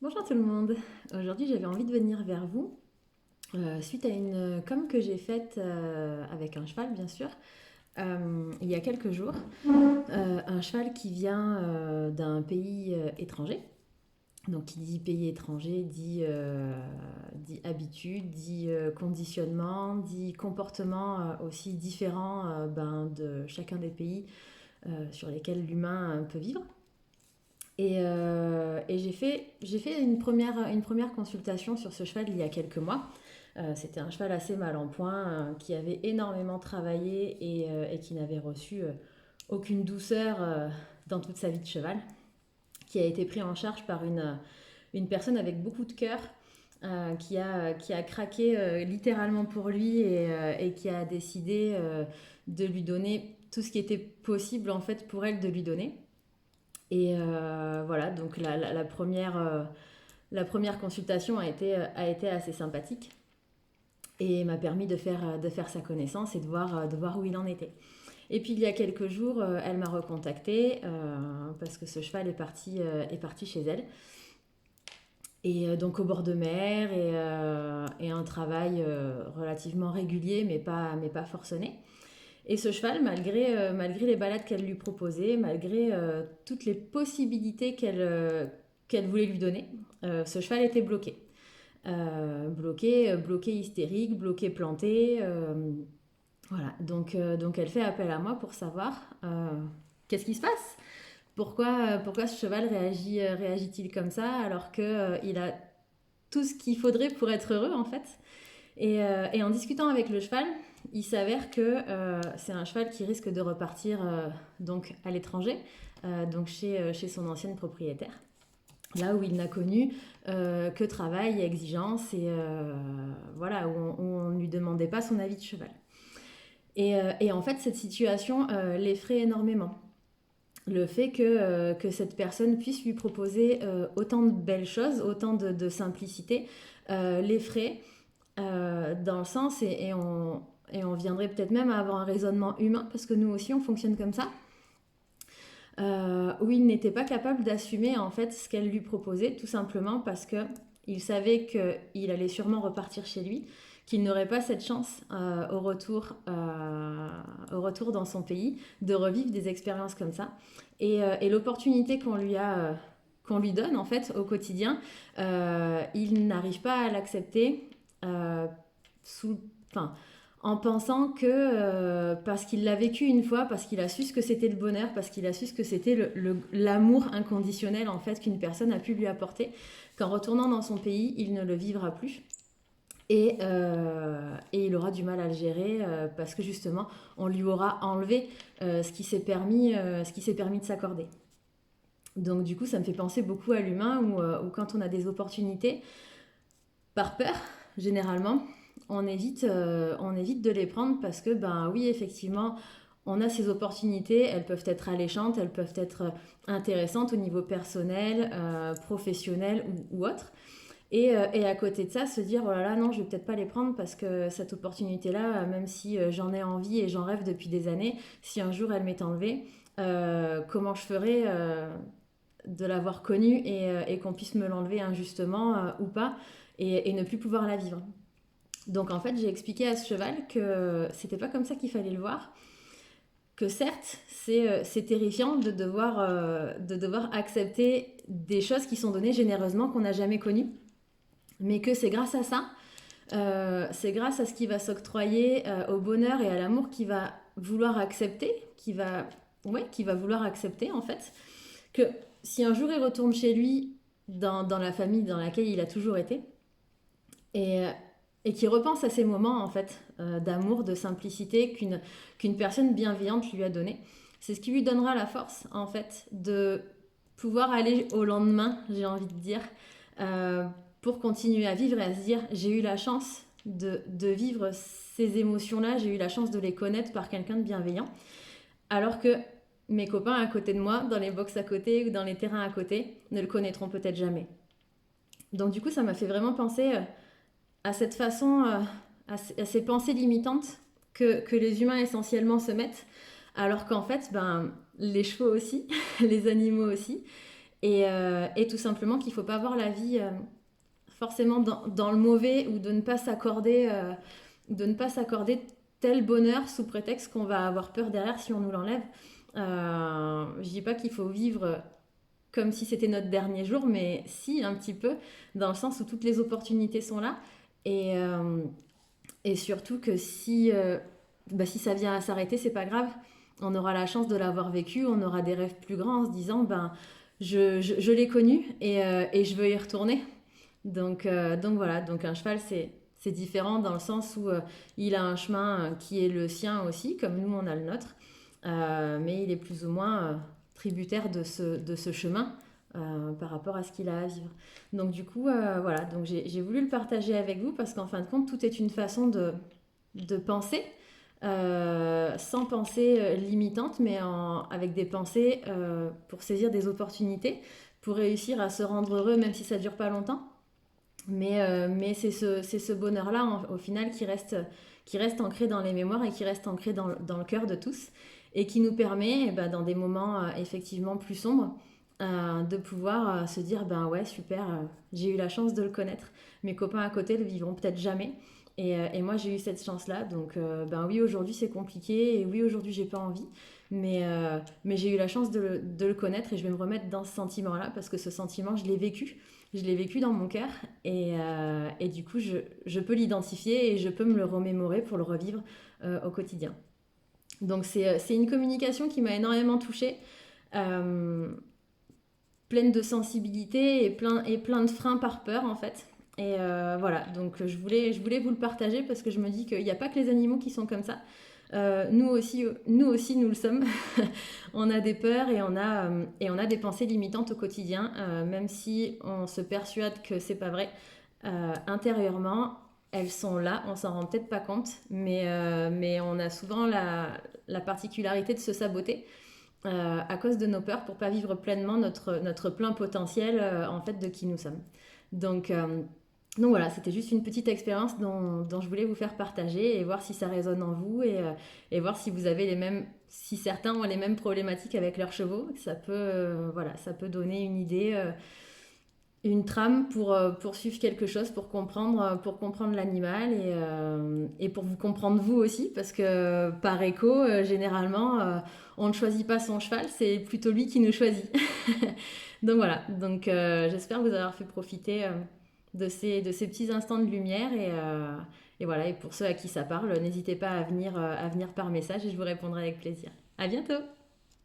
Bonjour tout le monde. Aujourd'hui, j'avais envie de venir vers vous suite à une com que j'ai faite avec un cheval, bien sûr, il y a quelques jours. Un cheval qui vient d'un pays étranger. Donc, qui dit pays étranger dit habitude, dit conditionnement, dit comportement aussi différent de chacun des pays sur lesquels l'humain peut vivre. Et j'ai fait une première consultation sur ce cheval il y a quelques mois. C'était un cheval assez mal en point, qui avait énormément travaillé et qui n'avait reçu aucune douceur dans toute sa vie de cheval, qui a été pris en charge par une personne avec beaucoup de cœur, qui a craqué littéralement pour lui et qui a décidé de lui donner tout ce qui était possible en fait pour elle de lui donner. Et voilà, donc la première consultation a été assez sympathique et m'a permis de faire sa connaissance et de voir où il en était. Et puis il y a quelques jours, elle m'a recontactée parce que ce cheval est parti chez elle. Et donc au bord de mer et un travail relativement régulier mais pas forcené. Et ce cheval, malgré les balades qu'elle lui proposait, malgré toutes les possibilités qu'elle voulait lui donner, ce cheval était bloqué. Bloqué hystérique, bloqué planté. Voilà, donc elle fait appel à moi pour savoir qu'est-ce qui se passe. Pourquoi ce cheval réagit-il comme ça alors qu'il a tout ce qu'il faudrait pour être heureux en fait. Et en discutant avec le cheval, il s'avère que c'est un cheval qui risque de repartir donc à l'étranger, donc chez son ancienne propriétaire, là où il n'a connu que travail et exigence et voilà, où on ne lui demandait pas son avis de cheval. Et en fait, cette situation l'effraie énormément. Le fait que cette personne puisse lui proposer autant de belles choses, autant de simplicité, l'effraie dans le sens, et on viendrait peut-être même à avoir un raisonnement humain, parce que nous aussi on fonctionne comme ça, où il n'était pas capable d'assumer en fait ce qu'elle lui proposait, tout simplement parce que il savait qu'il allait sûrement repartir chez lui, qu'il n'aurait pas cette chance au retour dans son pays de revivre des expériences comme ça. Et l'opportunité qu'on lui donne en fait au quotidien, il n'arrive pas à l'accepter euh, sous, enfin, en pensant que parce qu'il l'a vécu une fois, parce qu'il a su ce que c'était le bonheur, parce qu'il a su ce que c'était l'amour inconditionnel en fait qu'une personne a pu lui apporter, qu'en retournant dans son pays, il ne le vivra plus. Et il aura du mal à le gérer parce que justement, on lui aura enlevé ce qui s'est permis de s'accorder. Donc du coup, ça me fait penser beaucoup à l'humain où quand on a des opportunités, par peur, généralement, on évite de les prendre parce que, ben oui, effectivement, on a ces opportunités, elles peuvent être alléchantes, elles peuvent être intéressantes au niveau personnel, professionnel ou autre. Et à côté de ça, se dire, oh là là, non, je vais peut-être pas les prendre parce que cette opportunité-là, même si j'en ai envie et j'en rêve depuis des années, si un jour elle m'est enlevée, comment je ferais de l'avoir connue et qu'on puisse me l'enlever injustement ou pas et ne plus pouvoir la vivre. Donc en fait, j'ai expliqué à ce cheval que c'était pas comme ça qu'il fallait le voir, que certes, c'est terrifiant de devoir accepter des choses qui sont données généreusement qu'on n'a jamais connues, mais que c'est grâce à ça, c'est grâce à ce qui va s'octroyer au bonheur et à l'amour qu'il va vouloir accepter, qui va vouloir accepter en fait, que si un jour il retourne chez lui dans la famille dans laquelle il a toujours été, et, et qui repense à ces moments en fait d'amour, de simplicité qu'une personne bienveillante lui a donné. C'est ce qui lui donnera la force en fait de pouvoir aller au lendemain, j'ai envie de dire, euh, pour continuer à vivre et à se dire j'ai eu la chance de vivre ces émotions-là, j'ai eu la chance de les connaître par quelqu'un de bienveillant, alors que mes copains à côté de moi, dans les box à côté ou dans les terrains à côté, ne le connaîtront peut-être jamais. Donc du coup, ça m'a fait vraiment penser à cette façon, à ces pensées limitantes que les humains essentiellement se mettent, alors qu'en fait, ben, les chevaux aussi, les animaux aussi, et tout simplement qu'il ne faut pas voir la vie forcément dans le mauvais ou de ne pas s'accorder tel bonheur sous prétexte qu'on va avoir peur derrière si on nous l'enlève. Je dis pas qu'il faut vivre comme si c'était notre dernier jour, mais si, un petit peu, dans le sens où toutes les opportunités sont là. Et, euh, et surtout que si ça vient à s'arrêter, c'est pas grave. On aura la chance de l'avoir vécu, on aura des rêves plus grands en se disant, ben, je l'ai connu et je veux y retourner. Donc voilà, donc un cheval, c'est différent dans le sens où il a un chemin qui est le sien aussi, comme nous on a le nôtre, mais il est plus ou moins tributaire de ce chemin par rapport à ce qu'il a à vivre. Donc du coup, voilà, donc j'ai voulu le partager avec vous parce qu'en fin de compte, tout est une façon de penser. Sans pensée limitante, mais avec des pensées pour saisir des opportunités, pour réussir à se rendre heureux, même si ça dure pas longtemps. Mais c'est ce bonheur-là, au final, qui reste ancré dans les mémoires et qui reste ancré dans le cœur de tous et qui nous permet, dans des moments effectivement plus sombres, de pouvoir se dire, ben ouais, super, j'ai eu la chance de le connaître. Mes copains à côté le vivront peut-être jamais. Et moi, j'ai eu cette chance-là. Donc, ben oui, aujourd'hui, c'est compliqué. Et oui, aujourd'hui, j'ai pas envie. Mais j'ai eu la chance de le connaître et je vais me remettre dans ce sentiment-là parce que ce sentiment, je l'ai vécu. Je l'ai vécu dans mon cœur et du coup, je peux l'identifier et je peux me le remémorer pour le revivre au quotidien. Donc, c'est une communication qui m'a énormément touchée, euh, pleine de sensibilité et plein de freins par peur en fait. Voilà, donc je voulais vous le partager parce que je me dis qu'il n'y a pas que les animaux qui sont comme ça. Nous aussi, nous le sommes. On a des peurs et on a des pensées limitantes au quotidien, même si on se persuade que c'est pas vrai. Intérieurement, elles sont là, on s'en rend peut-être pas compte, mais on a souvent la particularité de se saboter à cause de nos peurs pour pas vivre pleinement notre plein potentiel en fait de qui nous sommes. Donc, euh, donc voilà, c'était juste une petite expérience dont je voulais vous faire partager et voir si ça résonne en vous et voir si vous avez les mêmes, si certains ont les mêmes problématiques avec leurs chevaux. Voilà, ça peut donner une idée, une trame pour poursuivre quelque chose, pour comprendre l'animal et pour vous comprendre vous aussi, parce que par écho, généralement, on ne choisit pas son cheval, c'est plutôt lui qui nous choisit. Donc voilà, j'espère vous avoir fait profiter de ces petits instants de lumière et voilà, et pour ceux à qui ça parle, n'hésitez pas à venir par message et je vous répondrai avec plaisir. À bientôt!